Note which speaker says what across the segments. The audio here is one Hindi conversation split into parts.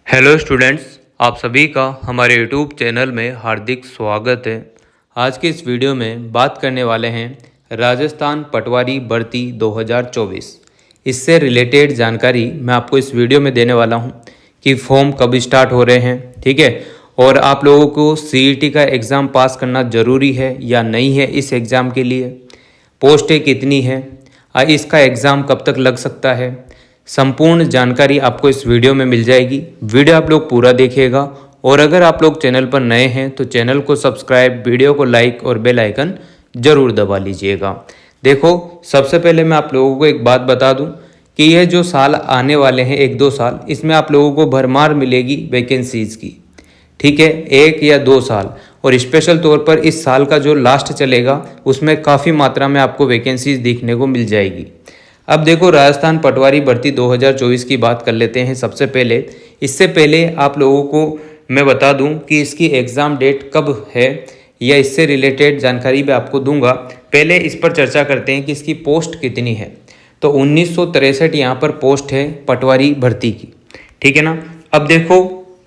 Speaker 1: हेलो स्टूडेंट्स, आप सभी का हमारे यूट्यूब चैनल में हार्दिक स्वागत है। आज के इस वीडियो में बात करने वाले हैं राजस्थान पटवारी भर्ती 2024। इससे रिलेटेड जानकारी मैं आपको इस वीडियो में देने वाला हूं कि फॉर्म कब स्टार्ट हो रहे हैं, ठीक है, और आप लोगों को सीईटी का एग्ज़ाम पास करना ज़रूरी है या नहीं है। इस एग्ज़ाम के लिए पोस्टें कितनी है, इसका एग्ज़ाम कब तक लग सकता है, संपूर्ण जानकारी आपको इस वीडियो में मिल जाएगी। वीडियो आप लोग पूरा देखिएगा और अगर आप लोग चैनल पर नए हैं तो चैनल को सब्सक्राइब, वीडियो को लाइक और बेल आइकन ज़रूर दबा लीजिएगा। देखो, सबसे पहले मैं आप लोगों को एक बात बता दूं कि यह जो साल आने वाले हैं 1-2 साल, इसमें आप लोगों को भरमार मिलेगी वैकेंसीज़ की, ठीक है, 1 या 2 साल। और स्पेशल तौर पर इस साल का जो लास्ट चलेगा उसमें काफ़ी मात्रा में आपको वैकेंसीज देखने को मिल जाएगी। अब देखो, राजस्थान पटवारी भर्ती 2024 की बात कर लेते हैं सबसे पहले। इससे पहले आप लोगों को मैं बता दूं कि इसकी एग्ज़ाम डेट कब है या इससे रिलेटेड जानकारी भी आपको दूंगा। पहले इस पर चर्चा करते हैं कि इसकी पोस्ट कितनी है। तो 1963 यहाँ पर पोस्ट है पटवारी भर्ती की, ठीक है ना। अब देखो,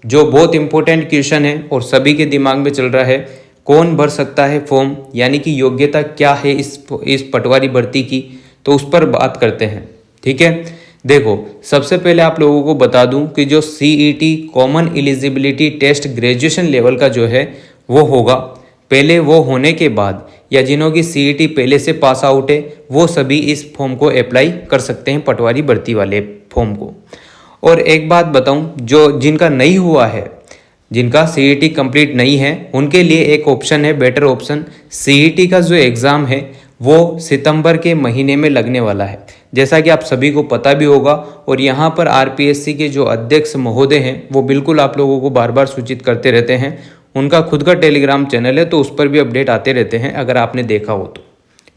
Speaker 1: जो बहुत इंपॉर्टेंट क्वेश्चन है और सभी के दिमाग में चल रहा है, कौन भर सकता है फॉर्म, यानी कि योग्यता क्या है इस पटवारी भर्ती की, तो उस पर बात करते हैं, ठीक है। देखो, सबसे पहले आप लोगों को बता दूं कि जो CET common eligibility test graduation level का जो है वो होगा पहले। वो होने के बाद या जिन्हों की सीईटी पहले से पास आउट है वो सभी इस फॉर्म को अप्लाई कर सकते हैं, पटवारी भर्ती वाले फॉर्म को। और एक बात बताऊं, जो जिनका नहीं हुआ है, जिनका सीईटी कंप्लीट नहीं है, उनके लिए एक ऑप्शन है, बेटर ऑप्शन। सीईटी का जो एग्ज़ाम है वो सितंबर के महीने में लगने वाला है, जैसा कि आप सभी को पता भी होगा। और यहाँ पर आरपीएससी के जो अध्यक्ष महोदय हैं वो बिल्कुल आप लोगों को बार बार सूचित करते रहते हैं। उनका खुद का टेलीग्राम चैनल है, तो उस पर भी अपडेट आते रहते हैं, अगर आपने देखा हो तो,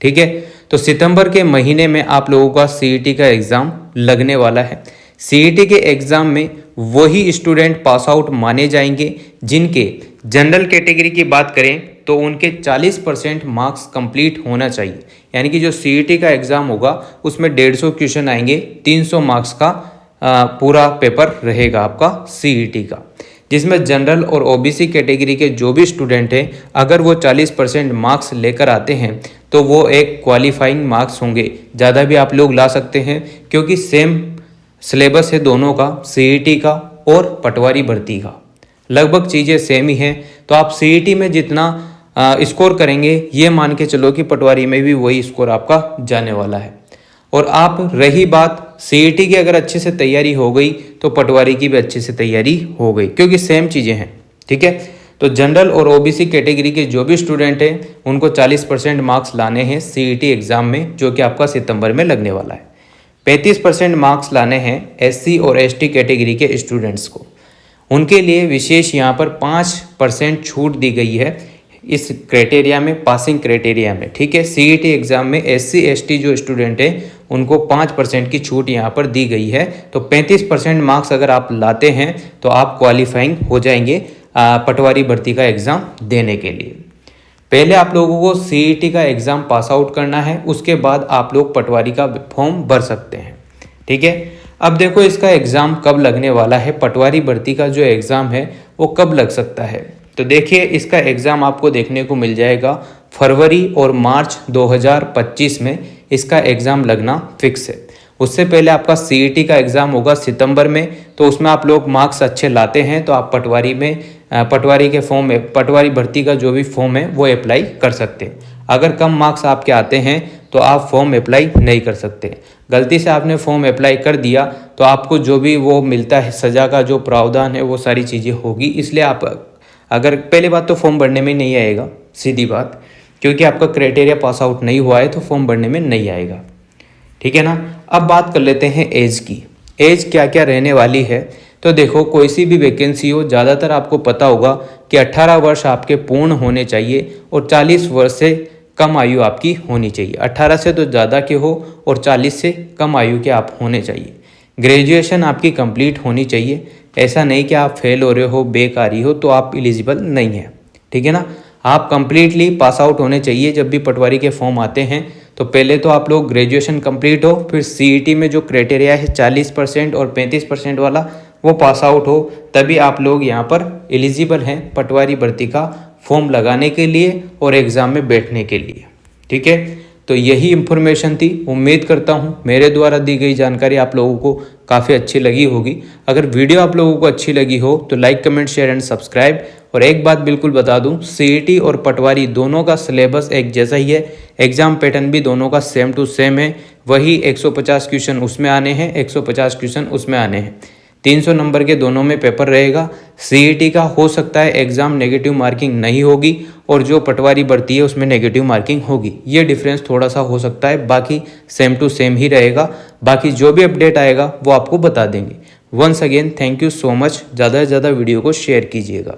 Speaker 1: ठीक है। तो सितंबर के महीने में आप लोगों का सीईटी का एग्ज़ाम लगने वाला है। सीईटी के एग्ज़ाम में वही स्टूडेंट पास आउट माने जाएंगे जिनके जनरल कैटेगरी की बात करें तो उनके 40% मार्क्स कंप्लीट होना चाहिए। यानी कि जो सीईटी का एग्ज़ाम होगा उसमें 150 क्वेश्चन आएंगे, 300 मार्क्स का पूरा पेपर रहेगा आपका सीईटी का, जिसमें जनरल और ओबीसी कैटेगरी के जो भी स्टूडेंट हैं, अगर वो 40% मार्क्स लेकर आते हैं तो वो एक क्वालिफाइंग मार्क्स होंगे। ज़्यादा भी आप लोग ला सकते हैं क्योंकि सेम सिलेबस है दोनों का, सीईटी का और पटवारी भर्ती का, लगभग चीज़ें सेम ही हैं। तो आप सीईटी में जितना स्कोर करेंगे, ये मान के चलो कि पटवारी में भी वही स्कोर आपका जाने वाला है। और आप रही बात सीईटी की, अगर अच्छे से तैयारी हो गई तो पटवारी की भी अच्छे से तैयारी हो गई, क्योंकि सेम चीज़ें हैं, ठीक है। तो जनरल और ओबीसी कैटेगरी के जो भी स्टूडेंट हैं उनको 40% मार्क्स लाने हैं सीईटी एग्ज़ाम में, जो कि आपका सितंबर में लगने वाला है। 35% मार्क्स लाने हैं एससी और एसटी कैटेगरी के स्टूडेंट्स को। उनके लिए विशेष यहाँ पर 5% छूट दी गई है इस क्राइटेरिया में, पासिंग क्राइटेरिया में, ठीक है। सीईटी एग्ज़ाम में एससी एसटी जो स्टूडेंट हैं उनको 5% की छूट यहाँ पर दी गई है। तो 35% मार्क्स अगर आप लाते हैं तो आप क्वालिफाइंग हो जाएंगे पटवारी भर्ती का एग्ज़ाम देने के लिए। पहले आप लोगों को सीईटी का एग्ज़ाम पास आउट करना है, उसके बाद आप लोग पटवारी का फॉर्म भर सकते हैं, ठीक है। अब देखो, इसका एग्ज़ाम कब लगने वाला है, पटवारी भर्ती का जो एग्ज़ाम है वो कब लग सकता है। तो देखिए, इसका एग्ज़ाम आपको देखने को मिल जाएगा फरवरी और मार्च 2025 में इसका एग्ज़ाम लगना फिक्स है। उससे पहले आपका सीईटी का एग्ज़ाम होगा सितंबर में, तो उसमें आप लोग मार्क्स अच्छे लाते हैं तो आप पटवारी के फॉर्म में, पटवारी भर्ती का जो भी फॉर्म है वो अप्लाई कर सकते हैं। अगर कम मार्क्स आपके आते हैं तो आप फॉर्म अप्लाई नहीं कर सकते। गलती से आपने फॉर्म अप्लाई कर दिया तो आपको जो भी वो मिलता है, सज़ा का जो प्रावधान है, वो सारी चीज़ें होगी। इसलिए आप, अगर पहले बात तो फॉर्म भरने में नहीं आएगा, सीधी बात, क्योंकि आपका क्राइटेरिया पास आउट नहीं हुआ है तो फॉर्म भरने में नहीं आएगा, ठीक है ना। अब बात कर लेते हैं एज की। एज क्या क्या रहने वाली है। तो देखो, कोई सी भी वैकेंसी हो, ज़्यादातर आपको पता होगा कि 18 वर्ष आपके पूर्ण होने चाहिए और 40 वर्ष से कम आयु आपकी होनी चाहिए। 18 से तो ज़्यादा के हो और 40 से कम आयु के आप होने चाहिए। ग्रेजुएशन आपकी कंप्लीट होनी चाहिए। ऐसा नहीं कि आप फेल हो रहे हो, बेकारी हो, तो आप एलिजिबल नहीं है, ठीक है ना। आप कंप्लीटली पास आउट होने चाहिए। जब भी पटवारी के फॉर्म आते हैं तो पहले तो आप लोग ग्रेजुएशन कंप्लीट हो, फिर सीईटी में जो क्राइटेरिया है 40% और 35% वाला वो पास आउट हो, तभी आप लोग यहाँ पर एलिजिबल हैं पटवारी भर्ती का फॉर्म लगाने के लिए और एग्ज़ाम में बैठने के लिए। ठीक है, तो यही इन्फॉर्मेशन थी। उम्मीद करता हूँ मेरे द्वारा दी गई जानकारी आप लोगों को काफ़ी अच्छी लगी होगी। अगर वीडियो आप लोगों को अच्छी लगी हो तो like, comment, share and subscribe. और एक बात बिल्कुल बता दूं, सीईटी और पटवारी दोनों का सिलेबस एक जैसा ही है, एग्जाम पैटर्न भी दोनों का सेम टू सेम है। वही 150 क्वेश्चन उसमें आने हैं, 150 क्वेश्चन उसमें आने हैं। 300 नंबर के दोनों में पेपर रहेगा। सीईटी का हो सकता है एग्ज़ाम नेगेटिव मार्किंग नहीं होगी और जो पटवारी भर्ती है उसमें नेगेटिव मार्किंग होगी। ये डिफरेंस थोड़ा सा हो सकता है, बाकी सेम टू सेम ही रहेगा। बाकी जो भी अपडेट आएगा वो आपको बता देंगे। Once again thank you so much. ज़्यादा से ज़्यादा वीडियो को शेयर कीजिएगा।